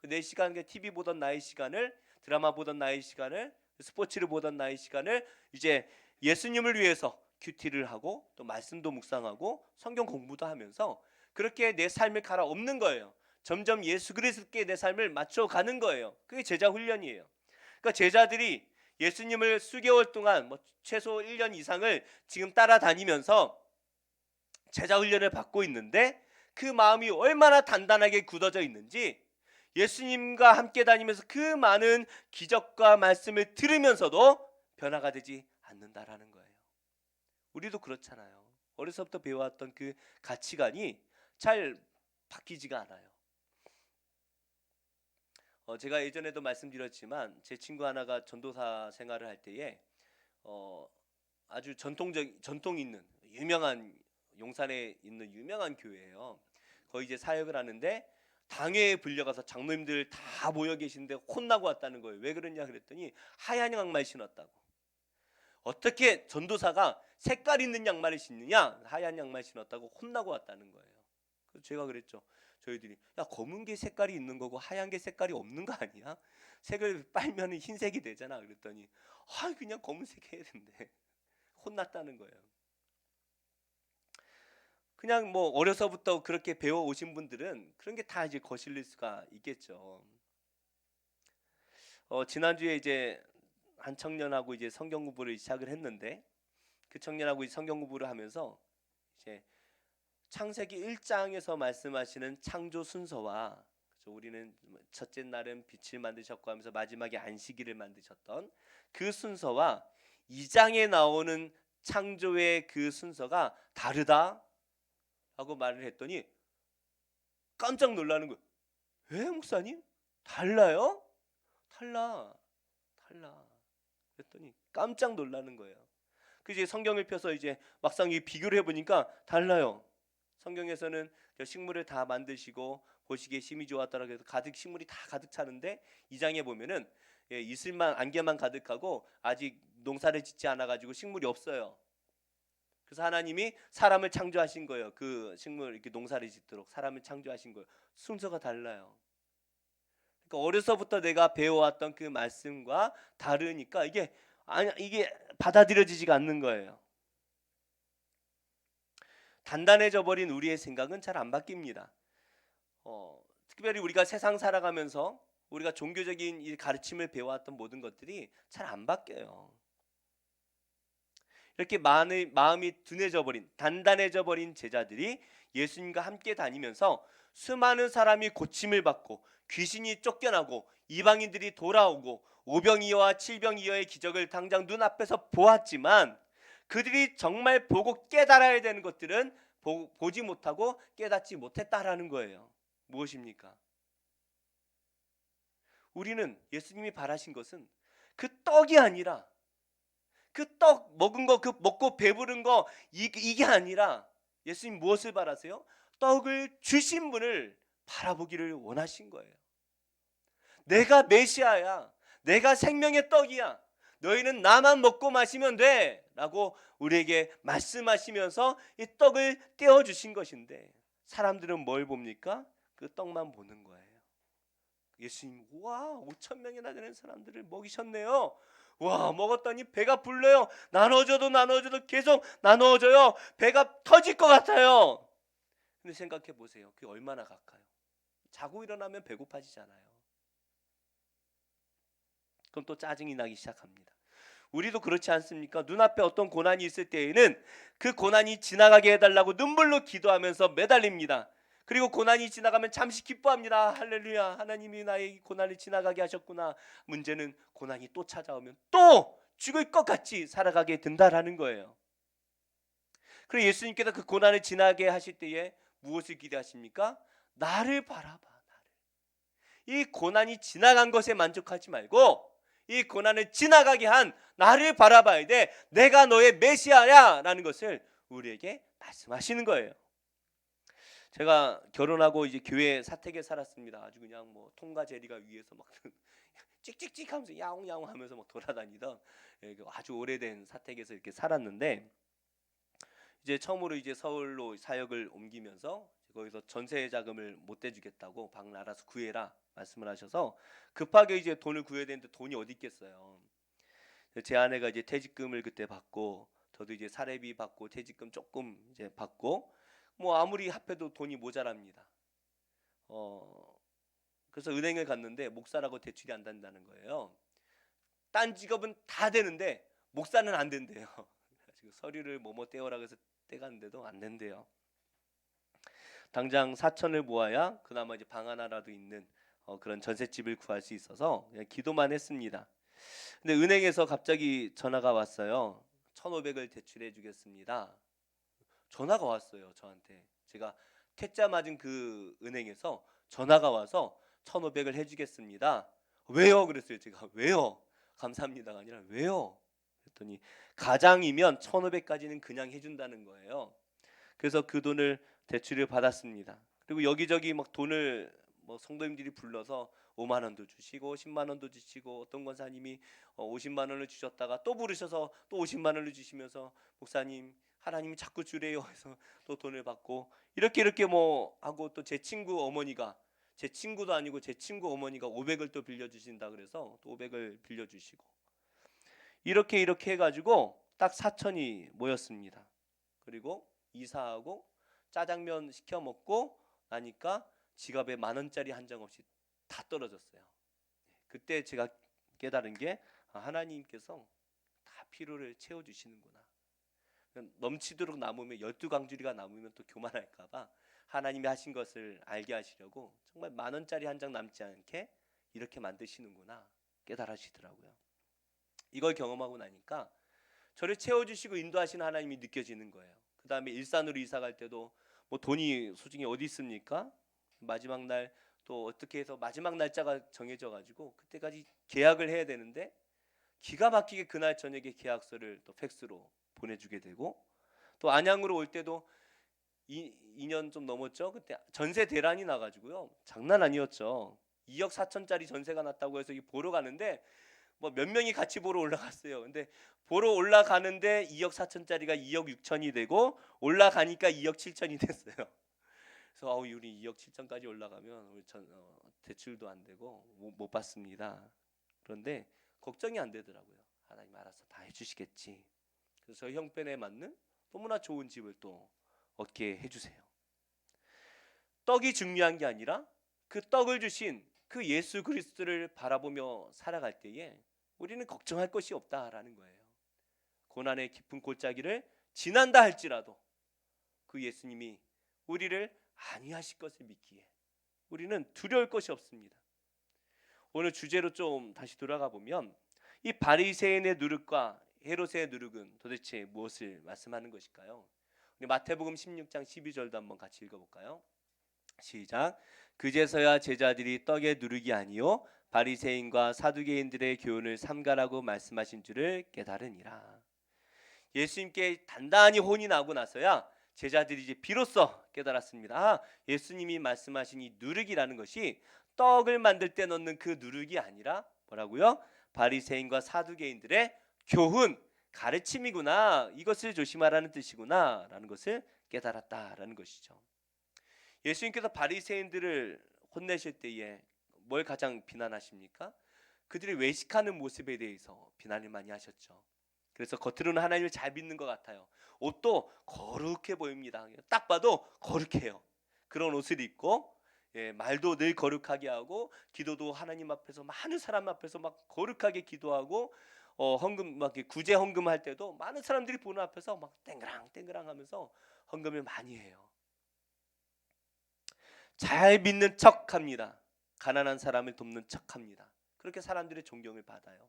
내 시간, TV 보던 나의 시간을, 드라마 보던 나의 시간을, 스포츠를 보던 나의 시간을 이제 예수님을 위해서 큐티를 하고 또 말씀도 묵상하고 성경 공부도 하면서 그렇게 내 삶을 갈아엎는 거예요. 점점 예수 그리스도께 내 삶을 맞춰가는 거예요. 그게 제자 훈련이에요. 그러니까 제자들이 예수님을 수개월 동안 최소 1년 이상을 지금 따라다니면서 제자 훈련을 받고 있는데 그 마음이 얼마나 단단하게 굳어져 있는지 예수님과 함께 다니면서 그 많은 기적과 말씀을 들으면서도 변화가 되지 않는다라는 거예요. 우리도 그렇잖아요. 어려서부터 배워왔던 그 가치관이 잘 바뀌지가 않아요. 제가 예전에도 말씀드렸지만 제 친구 하나가 전도사 생활을 할 때에 아주 전통 있는 유명한, 용산에 있는 유명한 교회예요. 거기 이제 사역을 하는데 당회에 불려가서 장로님들 다 모여 계신데 혼나고 왔다는 거예요. 왜 그러냐 그랬더니 하얀 양말 신었다고. 어떻게 전도사가 색깔 있는 양말을 신느냐, 하얀 양말 신었다고 혼나고 왔다는 거예요. 그래서 제가 그랬죠. 저희들이 야, 검은 게 색깔이 있는 거고 하얀 게 색깔이 없는 거 아니야? 색을 빨면 흰색이 되잖아. 그랬더니 그냥 검은색 해야 된대. 혼났다는 거예요. 그냥 어려서부터 그렇게 배워 오신 분들은 그런 게 다 이제 거슬릴 수가 있겠죠. 지난주에 이제 한 청년하고 이제 성경 공부를 시작을 했는데 그 청년하고 이제 성경 공부를 하면서 이제 창세기 1장에서 말씀하시는 창조 순서와, 그래서 우리는 첫째 날은 빛을 만드셨고 하면서 마지막에 안식일을 만드셨던 그 순서와 2장에 나오는 창조의 그 순서가 다르다 하고 말을 했더니 깜짝 놀라는 거예요. 왜 목사님? 달라요? 달라. 그랬더니 깜짝 놀라는 거예요. 그 이제 성경을 펴서 이제 막상 이 비교를 해보니까 달라요. 성경에서는 식물을 다 만드시고 보시기에 심이 좋았다라고 해서 식물이 다 가득 차는데 2장에 보면은 이슬만 안개만 가득하고 아직 농사를 짓지 않아가지고 식물이 없어요. 그래서 하나님이 사람을 창조하신 거예요. 그 식물 이렇게 농사를 짓도록 사람을 창조하신 거예요. 순서가 달라요. 그러니까 어려서부터 내가 배워왔던 그 말씀과 다르니까 이게 받아들여지지가 않는 거예요. 단단해져 버린 우리의 생각은 잘 안 바뀝니다. 특별히 우리가 세상 살아가면서 우리가 종교적인 이 가르침을 배워왔던 모든 것들이 잘 안 바뀌어요. 이렇게 마음이 둔해져 버린, 단단해져 버린 제자들이 예수님과 함께 다니면서 수많은 사람이 고침을 받고 귀신이 쫓겨나고 이방인들이 돌아오고 오병이어와 칠병이어의 기적을 당장 눈앞에서 보았지만 그들이 정말 보고 깨달아야 되는 것들은 보지 못하고 깨닫지 못했다라는 거예요. 무엇입니까? 우리는 예수님이 바라신 것은 그 떡이 아니라, 그 떡 먹은 거, 그 먹고 배부른 거, 이게 아니라 예수님 무엇을 바라세요? 떡을 주신 분을 바라보기를 원하신 거예요. 내가 메시아야, 내가 생명의 떡이야, 너희는 나만 먹고 마시면 돼 라고 우리에게 말씀하시면서 이 떡을 떼어주신 것인데, 사람들은 뭘 봅니까? 그 떡만 보는 거예요. 예수님, 와, 5천 명이나 되는 사람들을 먹이셨네요. 와, 먹었더니 배가 불러요. 나눠줘도 계속 나눠줘요. 배가 터질 것 같아요. 근데 생각해 보세요. 그게 얼마나 가까요? 자고 일어나면 배고파지잖아요. 그럼 또 짜증이 나기 시작합니다. 우리도 그렇지 않습니까? 눈앞에 어떤 고난이 있을 때에는 그 고난이 지나가게 해달라고 눈물로 기도하면서 매달립니다. 그리고 고난이 지나가면 잠시 기뻐합니다. 할렐루야, 하나님이 나의 고난을 지나가게 하셨구나. 문제는 고난이 또 찾아오면 또 죽을 것 같이 살아가게 된다라는 거예요. 그리고 예수님께서 그 고난을 지나게 하실 때에 무엇을 기대하십니까? 나를 바라봐, 나를. 이 고난이 지나간 것에 만족하지 말고 이 고난을 지나가게 한 나를 바라봐야 돼. 내가 너의 메시아야 라는 것을 우리에게 말씀하시는 거예요. 제가 결혼하고 이제 교회 사택에 살았습니다. 아주 그냥 뭐 통과 제리가 위에서 막 찍찍찍 하면서 야옹야옹 하면서 막 돌아다니던 아주 오래된 사택에서 이렇게 살았는데, 이제 처음으로 이제 서울로 사역을 옮기면서 거기서 전세 자금을 못 대주겠다고 방 알아서 구해라 말씀을 하셔서 급하게 이제 돈을 구해야 되는데 돈이 어디 있겠어요. 제 아내가 이제 퇴직금을 그때 받고 저도 이제 사례비 받고 퇴직금 조금 이제 받고 뭐 아무리 합해도 돈이 모자랍니다. 그래서 은행을 갔는데 목사라고 대출이 안 된다는 거예요. 딴 직업은 다 되는데 목사는 안 된대요. 지금 서류를 뭐뭐 떼어라 그래서 떼갔는데도 안 된대요. 당장 4천을 모아야 그나마 이제 방 하나라도 있는 그런 전셋집을 구할 수 있어서 그냥 기도만 했습니다. 근데 은행에서 갑자기 전화가 왔어요. 1,500을 대출해 주겠습니다. 전화가 왔어요, 저한테. 제가 퇴짜 맞은 그 은행에서 전화가 와서 1,500을 해주겠습니다. 왜요? 그랬어요. 제가 왜요? 감사합니다가 아니라 왜요? 그랬더니 가장이면 1,500까지는 그냥 해준다는 거예요. 그래서 그 돈을 대출을 받았습니다. 그리고 여기저기 막 돈을 뭐 성도님들이 불러서 5만 원도 주시고 10만 원도 주시고, 어떤 권사님이 50만 원을 주셨다가 또 부르셔서 또 50만 원을 주시면서 목사님 하나님이 자꾸 주래요 해서 또 돈을 받고, 이렇게 뭐 하고, 또 제 친구 어머니가, 제 친구도 아니고 제 친구 어머니가 500을 또 빌려주신다 그래서 또 500을 빌려주시고, 이렇게 해가지고 딱 4천이 모였습니다. 그리고 이사하고 짜장면 시켜 먹고 나니까 지갑에 10,000원짜리 한 장 없이 다 떨어졌어요. 그때 제가 깨달은 게 하나님께서 다 필요를 채워주시는구나. 넘치도록 남으면 12광주리가 남으면 또 교만할까봐 하나님이 하신 것을 알게 하시려고 정말 10,000원짜리 한 장 남지 않게 이렇게 만드시는구나 깨달으시더라고요. 이걸 경험하고 나니까 저를 채워주시고 인도하시는 하나님이 느껴지는 거예요. 그 다음에 일산으로 이사 갈 때도 뭐 돈이 솔직히 어디 있습니까? 마지막 날 또 어떻게 해서 마지막 날짜가 정해져 가지고 그때까지 계약을 해야 되는데 기가 막히게 그날 저녁에 계약서를 또 팩스로 보내주게 되고, 또 안양으로 올 때도 2년 좀 넘었죠. 그때 전세 대란이 나가지고요, 장난 아니었죠. 2억 4천짜리 전세가 났다고 해서 이 보러 가는데 뭐 몇 명이 같이 보러 올라갔어요. 근데 보러 올라가는데 2억 4천짜리가 2억 6천이 되고 올라가니까 2억 7천이 됐어요. 그래서 우리 2억 7천까지 올라가면 우리 대출도 안 되고 못 받습니다. 그런데 걱정이 안 되더라고요. 하나님 알아서 다 해주시겠지. 그래서 저희 형편에 맞는 너무나 좋은 집을 또 얻게 해주세요. 떡이 중요한 게 아니라 그 떡을 주신 그 예수 그리스도를 바라보며 살아갈 때에 우리는 걱정할 것이 없다라는 거예요. 고난의 깊은 골짜기를 지난다 할지라도 그 예수님이 우리를 안위하실 것을 믿기에 우리는 두려울 것이 없습니다. 오늘 주제로 좀 다시 돌아가 보면 이 바리새인의 누룩과 헤롯의 누룩은 도대체 무엇을 말씀하는 것일까요? 우리 마태복음 16장 12절도 한번 같이 읽어볼까요? 시작. 그제서야 제자들이 떡의 누룩이 아니요 바리새인과 사두개인들의 교훈을 삼가라고 말씀하신 줄을 깨달으니라. 예수님께 단단히 혼이 나고 나서야 제자들이 이제 비로소 깨달았습니다. 예수님이 말씀하신 이 누룩이라는 것이 떡을 만들 때 넣는 그 누룩이 아니라 뭐라고요? 바리새인과 사두개인들의 교훈, 가르침이구나. 이것을 조심하라는 뜻이구나 라는 것을 깨달았다라는 것이죠. 예수님께서 바리새인들을 혼내실 때에 뭘 가장 비난하십니까? 그들이 외식하는 모습에 대해서 비난을 많이 하셨죠. 그래서 겉으로는 하나님을 잘 믿는 것 같아요. 옷도 거룩해 보입니다. 딱 봐도 거룩해요. 그런 옷을 입고 말도 늘 거룩하게 하고 기도도 하나님 앞에서 많은 사람 앞에서 막 거룩하게 기도하고 헌금 막 구제 헌금할 때도 많은 사람들이 보는 앞에서 막 땡그랑 땡그랑 하면서 헌금을 많이 해요. 잘 믿는 척합니다. 가난한 사람을 돕는 척합니다. 그렇게 사람들의 존경을 받아요.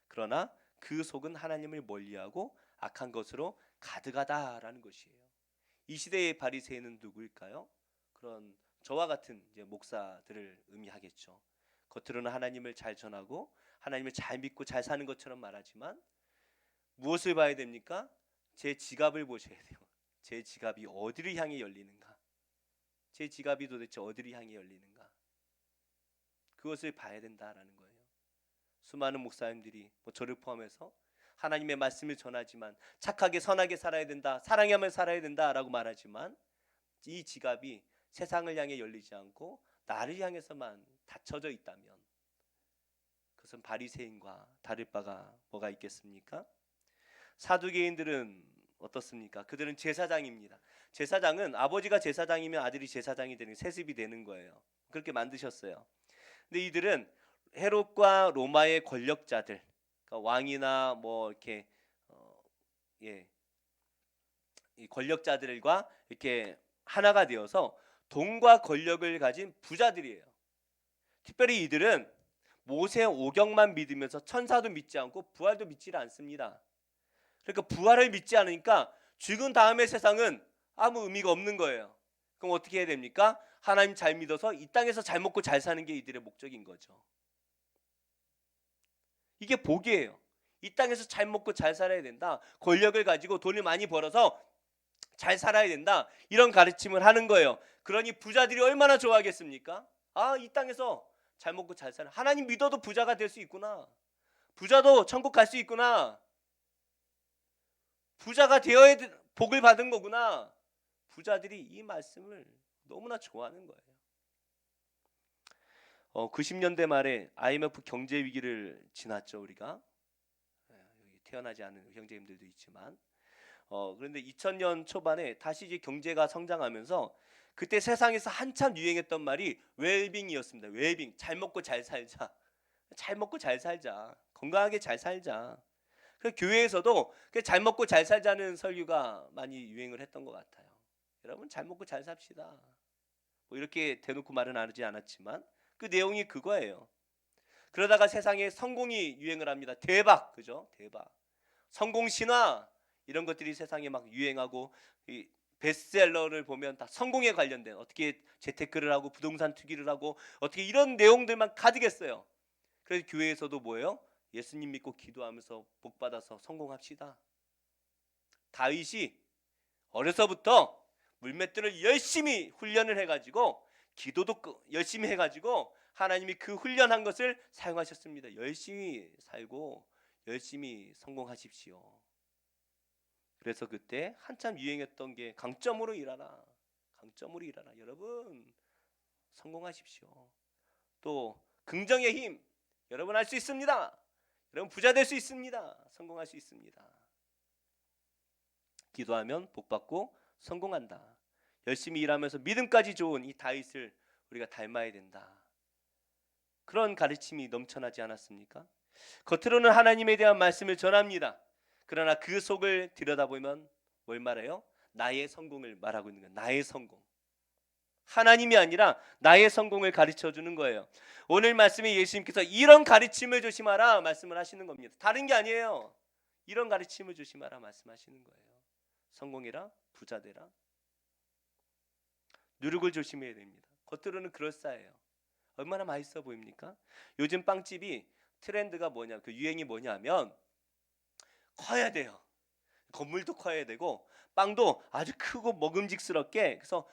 그러나 그 속은 하나님을 멀리하고 악한 것으로 가득하다라는 것이에요. 이 시대의 바리새인은 누구일까요? 그런 저와 같은 이제 목사들을 의미하겠죠. 겉으로는 하나님을 잘 전하고 하나님을 잘 믿고 잘 사는 것처럼 말하지만 무엇을 봐야 됩니까? 제 지갑을 보셔야 돼요. 제 지갑이 어디를 향해 열리는가? 제 지갑이 도대체 어디를 향해 열리는가? 그것을 봐야 된다라는 거예요. 수많은 목사님들이 저를 포함해서 하나님의 말씀을 전하지만 착하게 선하게 살아야 된다, 사랑하며 살아야 된다라고 말하지만 이 지갑이 세상을 향해 열리지 않고 나를 향해서만 닫혀져 있다면 그것은 바리새인과 다를 바가 뭐가 있겠습니까? 사두개인들은 어떻습니까? 그들은 제사장입니다. 제사장은 아버지가 제사장이면 아들이 제사장이 되는 세습이 되는 거예요. 그렇게 만드셨어요. 근데 이들은 헤롯과 로마의 권력자들, 그러니까 왕이나 뭐 이렇게 이 권력자들과 이렇게 하나가 되어서 돈과 권력을 가진 부자들이에요. 특별히 이들은 모세 오경만 믿으면서 천사도 믿지 않고 부활도 믿지 않습니다. 그러니까 부활을 믿지 않으니까 죽은 다음의 세상은 아무 의미가 없는 거예요. 그럼 어떻게 해야 됩니까? 하나님 잘 믿어서 이 땅에서 잘 먹고 잘 사는 게 이들의 목적인 거죠. 이게 복이에요. 이 땅에서 잘 먹고 잘 살아야 된다. 권력을 가지고 돈을 많이 벌어서 잘 살아야 된다. 이런 가르침을 하는 거예요. 그러니 부자들이 얼마나 좋아하겠습니까? 이 땅에서 잘 먹고 잘 살아. 하나님 믿어도 부자가 될 수 있구나. 부자도 천국 갈 수 있구나. 부자가 되어야 복을 받은 거구나. 부자들이 이 말씀을 너무나 좋아하는 거예요. 90년대 말에 IMF 경제 위기를 지났죠, 우리가. 여기 태어나지 않은 형제님들도 있지만. 그런데 2000년 초반에 다시 이제 경제가 성장하면서 그때 세상에서 한참 유행했던 말이 웰빙이었습니다. 웰빙. 잘 먹고 잘 살자. 잘 먹고 잘 살자. 건강하게 잘 살자. 그 교회에서도 잘 먹고 잘 살자는 설교가 많이 유행을 했던 것 같아요. 여러분 잘 먹고 잘 삽시다. 뭐 이렇게 대놓고 말은 하지 않았지만 그 내용이 그거예요. 그러다가 세상에 성공이 유행을 합니다. 대박, 그죠? 대박. 성공 신화 이런 것들이 세상에 막 유행하고 이 베스트셀러를 보면 다 성공에 관련된 어떻게 재테크를 하고 부동산 투기를 하고 어떻게 이런 내용들만 가득했어요. 그래서 교회에서도 뭐예요? 예수님 믿고 기도하면서 복 받아서 성공합시다. 다윗이 어려서부터 물맷들을 열심히 훈련을 해가지고 기도도 열심히 해가지고 하나님이 그 훈련한 것을 사용하셨습니다. 열심히 살고 열심히 성공하십시오. 그래서 그때 한참 유행했던 게 강점으로 일하라. 장점으로 일하라. 여러분 성공하십시오. 또 긍정의 힘, 여러분 할 수 있습니다. 여러분 부자 될 수 있습니다. 성공할 수 있습니다. 기도하면 복받고 성공한다. 열심히 일하면서 믿음까지 좋은 이 다윗을 우리가 닮아야 된다. 그런 가르침이 넘쳐나지 않았습니까? 겉으로는 하나님에 대한 말씀을 전합니다. 그러나 그 속을 들여다보면 뭘 말해요? 나의 성공을 말하고 있는 거예요. 나의 성공. 하나님이 아니라 나의 성공을 가르쳐 주는 거예요. 오늘 말씀에 예수님께서 이런 가르침을 조심하라 말씀을 하시는 겁니다. 다른 게 아니에요. 이런 가르침을 조심하라 말씀하시는 거예요. 성공해라, 부자 되라. 누룩을 조심해야 됩니다. 겉으로는 그럴싸해요. 얼마나 맛있어 보입니까? 요즘 빵집이 트렌드가 뭐냐, 그 유행이 뭐냐면 커야 돼요. 건물도 커야 되고 빵도 아주 크고 먹음직스럽게. 그래서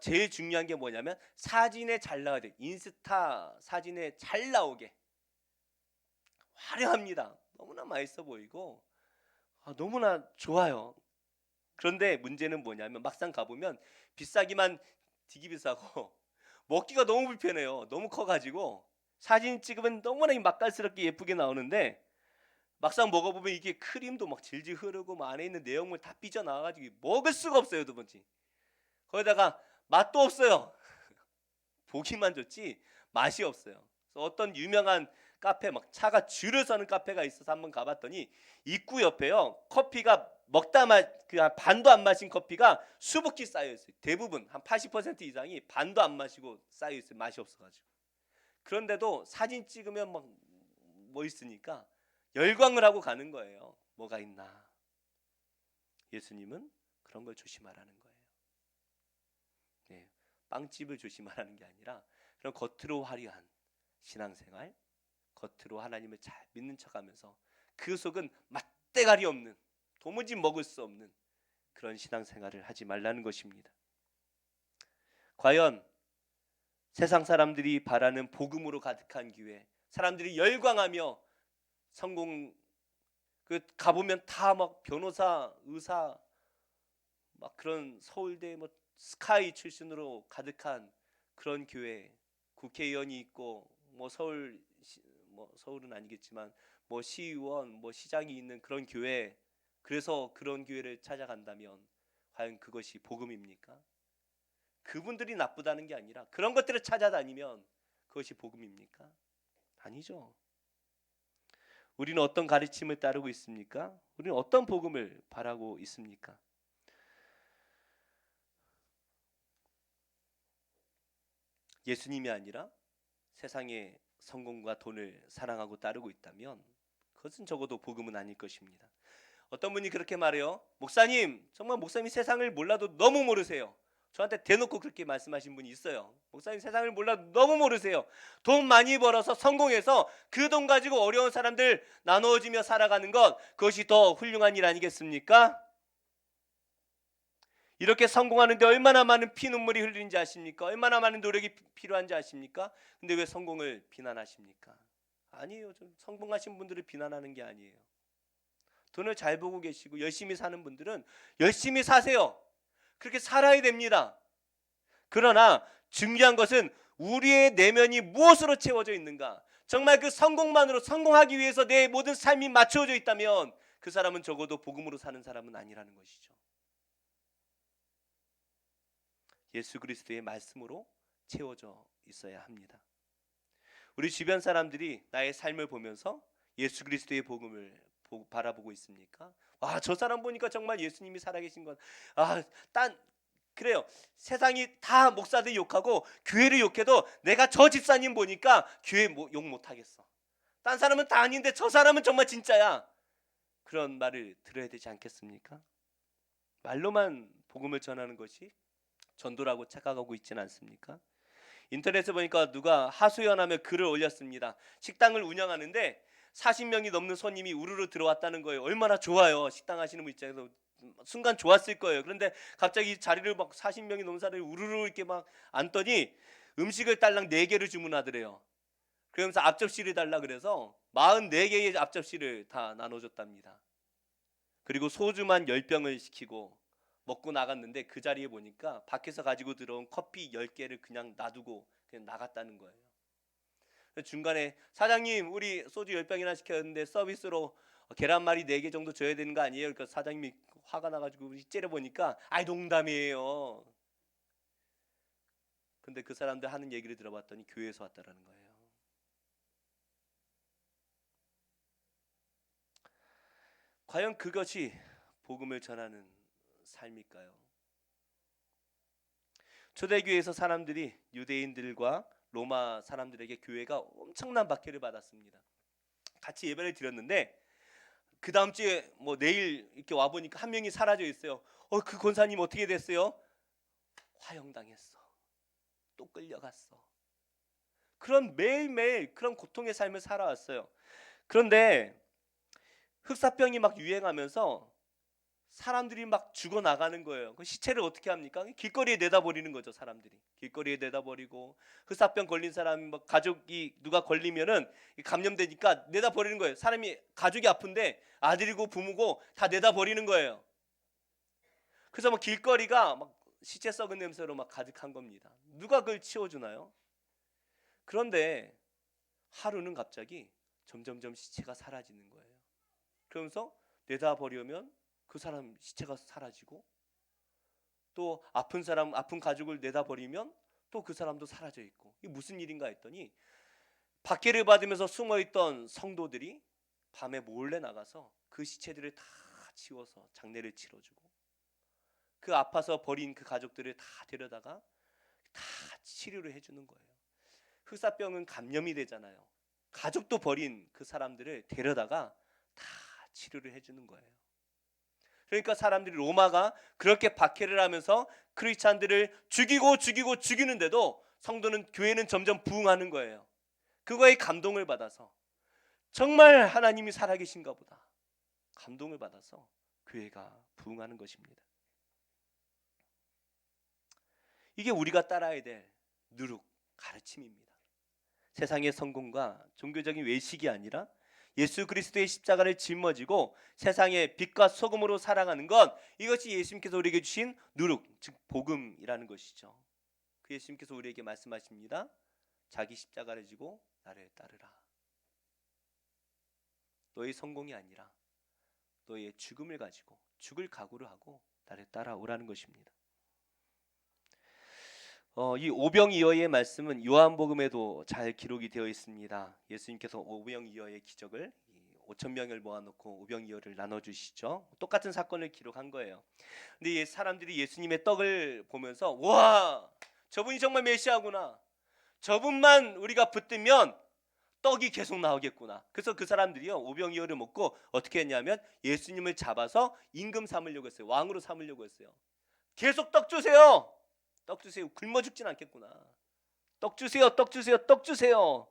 제일 중요한 게 뭐냐면 사진에 잘 나와야 돼. 인스타 사진에 잘 나오게. 화려합니다. 너무나 맛있어 보이고 너무나 좋아요. 그런데 문제는 뭐냐면 막상 가보면 비싸기만 되게 비싸고 먹기가 너무 불편해요. 너무 커가지고 사진 찍으면 너무나 맛깔스럽게 예쁘게 나오는데 막상 먹어보면 이게 크림도 막 질질 흐르고 막 안에 있는 내용물 다 삐져나와가지고 먹을 수가 없어요. 도무지. 거기다가 맛도 없어요. 보기만 좋지 맛이 없어요. 그래서 어떤 유명한 카페 막 차가 줄을 서는 카페가 있어서 한번 가봤더니 입구 옆에요 커피가 먹다 그 반도 안 마신 커피가 수북히 쌓여 있어요. 대부분 한 80% 이상이 반도 안 마시고 쌓여 있어요. 맛이 없어가지고. 그런데도 사진 찍으면 막 멋있으니까 열광을 하고 가는 거예요. 뭐가 있나? 예수님은 그런 걸 조심하라는 거예요. 네, 빵집을 조심하라는 게 아니라 그런 겉으로 화려한 신앙생활, 겉으로 하나님을 잘 믿는 척하면서 그 속은 맛대가리 없는, 도무지 먹을 수 없는 그런 신앙생활을 하지 말라는 것입니다. 과연 세상 사람들이 바라는 복음으로 가득한 교회, 사람들이 열광하며 성공 가보면 다 막 변호사, 의사, 막 그런 서울대 뭐 스카이 출신으로 가득한 그런 교회, 국회의원이 있고 뭐 서울은 아니겠지만 뭐 시의원, 뭐 시장이 있는 그런 교회, 그래서 그런 교회를 찾아간다면 과연 그것이 복음입니까? 그분들이 나쁘다는 게 아니라 그런 것들을 찾아다니면 그것이 복음입니까? 아니죠. 우리는 어떤 가르침을 따르고 있습니까? 우리는 어떤 복음을 바라고 있습니까? 예수님이 아니라 세상의 성공과 돈을 사랑하고 따르고 있다면 그것은 적어도 복음은 아닐 것입니다. 어떤 분이 그렇게 말해요. 목사님, 정말 목사님이 세상을 몰라도 너무 모르세요. 저한테 대놓고 그렇게 말씀하신 분이 있어요. 목사님 세상을 몰라도 너무 모르세요. 돈 많이 벌어서 성공해서 그 돈 가지고 어려운 사람들 나누어주며 살아가는 것, 그것이 더 훌륭한 일 아니겠습니까? 이렇게 성공하는데 얼마나 많은 피눈물이 흘리는지 아십니까? 얼마나 많은 노력이 필요한지 아십니까? 근데 왜 성공을 비난하십니까? 아니에요. 좀 성공하신 분들을 비난하는 게 아니에요. 돈을 잘 보고 계시고 열심히 사는 분들은 열심히 사세요. 그렇게 살아야 됩니다. 그러나 중요한 것은 우리의 내면이 무엇으로 채워져 있는가? 정말 그 성공만으로 성공하기 위해서 내 모든 삶이 맞춰져 있다면 그 사람은 적어도 복음으로 사는 사람은 아니라는 것이죠. 예수 그리스도의 말씀으로 채워져 있어야 합니다. 우리 주변 사람들이 나의 삶을 보면서 예수 그리스도의 복음을 바라보고 있습니까? 와, 저 사람 보니까 정말 예수님이 살아계신 건 그래요. 세상이 다 목사들 욕하고 교회를 욕해도 내가 저 집사님 보니까 교회 욕 못하겠어. 딴 사람은 다 아닌데 저 사람은 정말 진짜야. 그런 말을 들어야 되지 않겠습니까? 말로만 복음을 전하는 것이 전도라고 착각하고 있지는 않습니까? 인터넷에 보니까 누가 하소연하며 글을 올렸습니다. 식당을 운영하는데 40명이 넘는 손님이 우르르 들어왔다는 거예요. 얼마나 좋아요. 식당 하시는 분 입장에서 순간 좋았을 거예요. 그런데 갑자기 자리를 막 40명이 넘는 사람이 우르르 이렇게 막 앉더니 음식을 딸랑 4개를 주문하더래요. 그러면서 앞접시를 달라 그래서 44개의 앞접시를 다 나눠줬답니다. 그리고 소주만 10병을 시키고 먹고 나갔는데 그 자리에 보니까 밖에서 가지고 들어온 커피 10개를 그냥 놔두고 그냥 나갔다는 거예요. 중간에 사장님 우리 소주 10병이나 시켰는데 서비스로 계란말이 4개 정도 줘야 되는 거 아니에요? 그러니까 사장님이 화가 나가지고 째려보니까 아이 농담이에요. 근데 그 사람들 하는 얘기를 들어봤더니 교회에서 왔다라는 거예요. 과연 그것이 복음을 전하는 삶일까요? 초대교회에서 사람들이 유대인들과 로마 사람들에게 교회가 엄청난 박해를 받았습니다. 같이 예배를 드렸는데 그 다음 주에 뭐 내일 이렇게 와 보니까 한 명이 사라져 있어요. 그 권사님 어떻게 됐어요? 화형당했어. 또 끌려갔어. 그런 매일매일 그런 고통의 삶을 살아왔어요. 그런데 흑사병이 막 유행하면서 사람들이 막 죽어나가는 거예요. 그 시체를 어떻게 합니까? 길거리에 내다버리는 거죠. 사람들이 길거리에 내다버리고 흑사병 걸린 사람 뭐 가족이 누가 걸리면은 감염되니까 내다버리는 거예요. 사람이 가족이 아픈데 아들이고 부모고 다 내다버리는 거예요. 그래서 막 길거리가 막 시체 썩은 냄새로 막 가득한 겁니다. 누가 그걸 치워주나요? 그런데 하루는 갑자기 점점점 시체가 사라지는 거예요. 그러면서 내다버리면 그 사람 시체가 사라지고 또 아픈 사람 아픈 가족을 내다버리면 또 그 사람도 사라져 있고 이게 무슨 일인가 했더니 박해를 받으면서 숨어있던 성도들이 밤에 몰래 나가서 그 시체들을 다 치워서 장례를 치러주고 그 아파서 버린 그 가족들을 다 데려다가 다 치료를 해주는 거예요. 흑사병은 감염이 되잖아요. 가족도 버린 그 사람들을 데려다가 다 치료를 해주는 거예요. 그러니까 사람들이 로마가 그렇게 박해를 하면서 크리스찬들을 죽이는데도 성도는 교회는 점점 부흥하는 거예요. 그거에 감동을 받아서 정말 하나님이 살아계신가 보다 감동을 받아서 교회가 부흥하는 것입니다. 이게 우리가 따라야 될 누룩 가르침입니다. 세상의 성공과 종교적인 외식이 아니라 예수 그리스도의 십자가를 짊어지고 세상의 빛과 소금으로 살아가는 것, 이것이 예수님께서 우리에게 주신 누룩, 즉 복음이라는 것이죠. 그 예수님께서 우리에게 말씀하십니다. 자기 십자가를 지고 나를 따르라. 너의 성공이 아니라 너의 죽음을 가지고 죽을 각오를 하고 나를 따라오라는 것입니다. 이 오병이어의 말씀은 요한복음에도 잘 기록이 되어 있습니다. 예수님께서 오병이어의 기적을 5천 명을 모아놓고 오병이어를 나눠주시죠. 똑같은 사건을 기록한 거예요. 근데 사람들이 예수님의 떡을 보면서 와, 저분이 정말 메시아구나. 저분만 우리가 붙들면 떡이 계속 나오겠구나. 그래서 그 사람들이요 오병이어를 먹고 어떻게 했냐면 예수님을 잡아서 임금 삼으려고 했어요. 왕으로 삼으려고 했어요. 계속 떡 주세요. 떡 주세요. 굶어 죽진 않겠구나. 떡 주세요. 떡 주세요. 떡 주세요.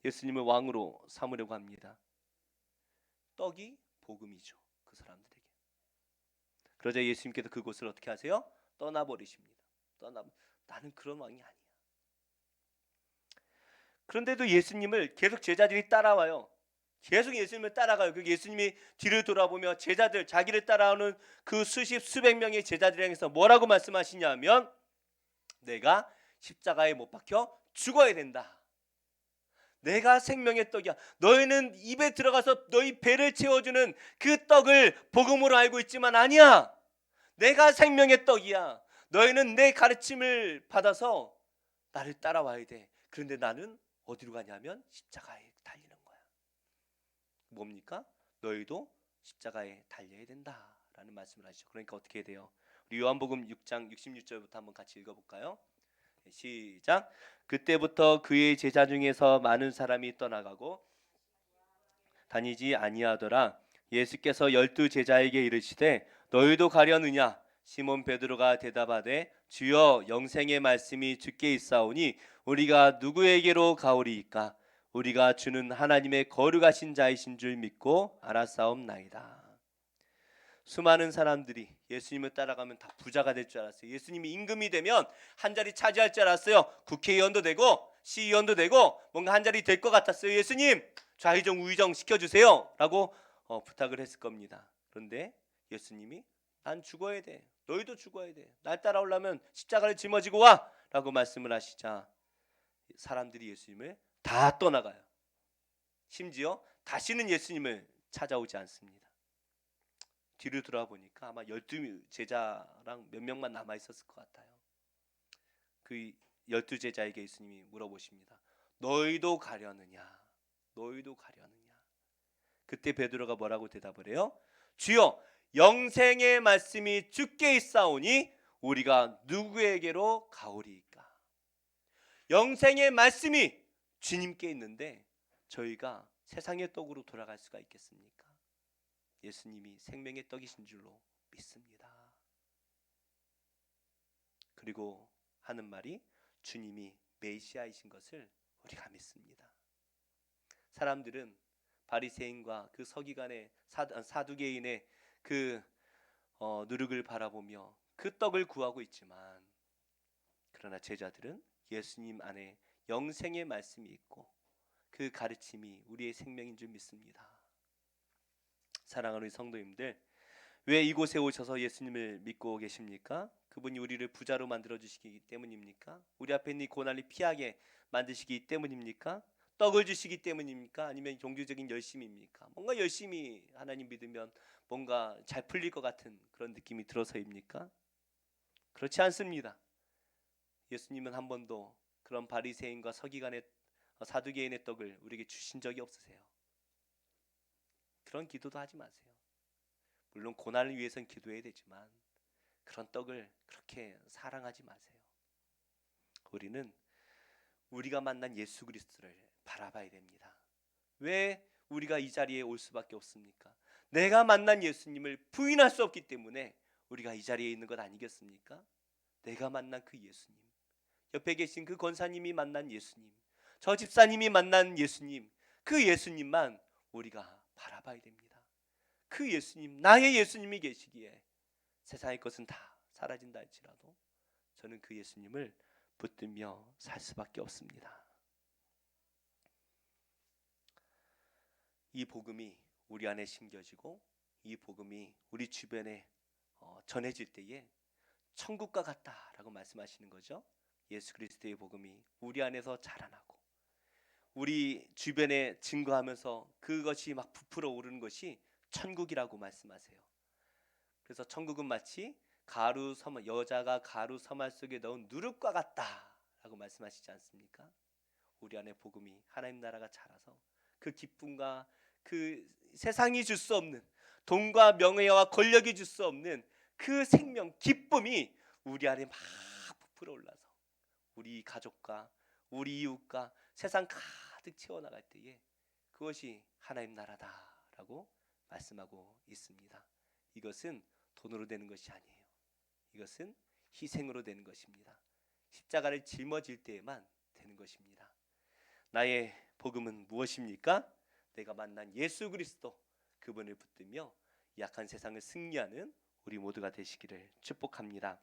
예수님을 왕으로 삼으려고 합니다. 떡이 복음이죠. 그 사람들에게. 그러자 예수님께서 그곳을 어떻게 하세요? 떠나버리십니다. 나는 그런 왕이 아니야. 그런데도 예수님을 계속 제자들이 따라와요. 계속 예수님을 따라가요. 그 예수님이 뒤를 돌아보며 제자들, 자기를 따라오는 그 수십 수백 명의 제자들을 향해서 뭐라고 말씀하시냐면 내가 십자가에 못 박혀 죽어야 된다. 내가 생명의 떡이야. 너희는 입에 들어가서 너희 배를 채워주는 그 떡을 복음으로 알고 있지만 아니야. 내가 생명의 떡이야. 너희는 내 가르침을 받아서 나를 따라와야 돼. 그런데 나는 어디로 가냐면 십자가에 달리는 거야. 뭡니까? 너희도 십자가에 달려야 된다라는 말씀을 하시죠. 그러니까 어떻게 돼요? 우리 요한복음 6장 66절부터 한번 같이 읽어볼까요? 시작. 그때부터 그의 제자 중에서 많은 사람이 떠나가고 다니지 아니하더라. 예수께서 12 제자에게 이르시되 너희도 가려느냐? 시몬 베드로가 대답하되 주여 영생의 말씀이 주께 있사오니 우리가 누구에게로 가오리이까? 우리가 주는 하나님의 거룩하신 자이신 줄 믿고 알았사옵나이다. 수많은 사람들이 예수님을 따라가면 다 부자가 될 줄 알았어요. 예수님이 임금이 되면 한 자리 차지할 줄 알았어요. 국회의원도 되고 시의원도 되고 뭔가 한 자리 될 것 같았어요. 예수님 좌의정 우의정 시켜주세요 라고 부탁을 했을 겁니다. 그런데 예수님이 난 죽어야 돼. 너희도 죽어야 돼. 날 따라오려면 십자가를 짊어지고 와! 라고 말씀을 하시자 사람들이 예수님을 다 떠나가요. 심지어 다시는 예수님을 찾아오지 않습니다. 뒤를 돌아보니까 아마 12 제자랑 몇 명만 남아 있었을 것 같아요. 그 12 제자에게 예수님이 물어보십니다. 너희도 가려느냐? 너희도 가려느냐? 그때 베드로가 뭐라고 대답을 해요? 주여, 영생의 말씀이 주께 있사오니 우리가 누구에게로 가오리이까? 영생의 말씀이 주님께 있는데 저희가 세상의 떡으로 돌아갈 수가 있겠습니까? 예수님이 생명의 떡이신 줄로 믿습니다. 그리고 하는 말이 주님이 메시아이신 것을 우리가 믿습니다. 사람들은 바리새인과 그 서기관의 사두개인의 그 누룩을 바라보며 그 떡을 구하고 있지만, 그러나 제자들은 예수님 안에 영생의 말씀이 있고 그 가르침이 우리의 생명인 줄 믿습니다. 사랑하는 성도님들, 왜 이곳에 오셔서 예수님을 믿고 계십니까? 그분이 우리를 부자로 만들어 주시기 때문입니까? 우리 앞에 있는 고난을 피하게 만드시기 때문입니까? 떡을 주시기 때문입니까? 아니면 종교적인 열심입니까? 뭔가 열심히 하나님 믿으면 뭔가 잘 풀릴 것 같은 그런 느낌이 들어서입니까? 그렇지 않습니다. 예수님은 한 번도 그런 바리새인과 서기관의 사두개인의 떡을 우리에게 주신 적이 없으세요. 그런 기도도 하지 마세요. 물론 고난을 위해서는 기도해야 되지만 그런 떡을 그렇게 사랑하지 마세요. 우리는 우리가 만난 예수 그리스도를 바라봐야 됩니다. 왜 우리가 이 자리에 올 수밖에 없습니까? 내가 만난 예수님을 부인할 수 없기 때문에 우리가 이 자리에 있는 것 아니겠습니까? 내가 만난 그 예수님, 옆에 계신 그 권사님이 만난 예수님, 저 집사님이 만난 예수님, 그 예수님만 우리가 바라봐야 됩니다. 그 예수님, 나의 예수님이 계시기에 세상의 것은 다 사라진다 할지라도 저는 그 예수님을 붙들며 살 수밖에 없습니다. 이 복음이 우리 안에 심겨지고 이 복음이 우리 주변에 전해질 때에 천국과 같다라고 말씀하시는 거죠. 예수 그리스도의 복음이 우리 안에서 자라나고 우리 주변에 증거하면서 그것이 막 부풀어 오르는 것이 천국이라고 말씀하세요. 그래서 천국은 마치 여자가 가루 서말 속에 넣은 누룩과 같다라고 말씀하시지 않습니까? 우리 안에 복음이 하나님 나라가 자라서 그 기쁨과 그 세상이 줄 수 없는 돈과 명예와 권력이 줄 수 없는 그 생명, 기쁨이 우리 안에 막 부풀어 올라서 우리 가족과 우리 이웃과 세상 가득 채워나갈 때에 그것이 하나님 나라다라고 말씀하고 있습니다. 이것은 돈으로 되는 것이 아니에요. 이것은 희생으로 되는 것입니다. 십자가를 짊어질 때에만 되는 것입니다. 나의 복음은 무엇입니까? 내가 만난 예수 그리스도, 그분을 붙들며 약한 세상을 승리하는 우리 모두가 되시기를 축복합니다.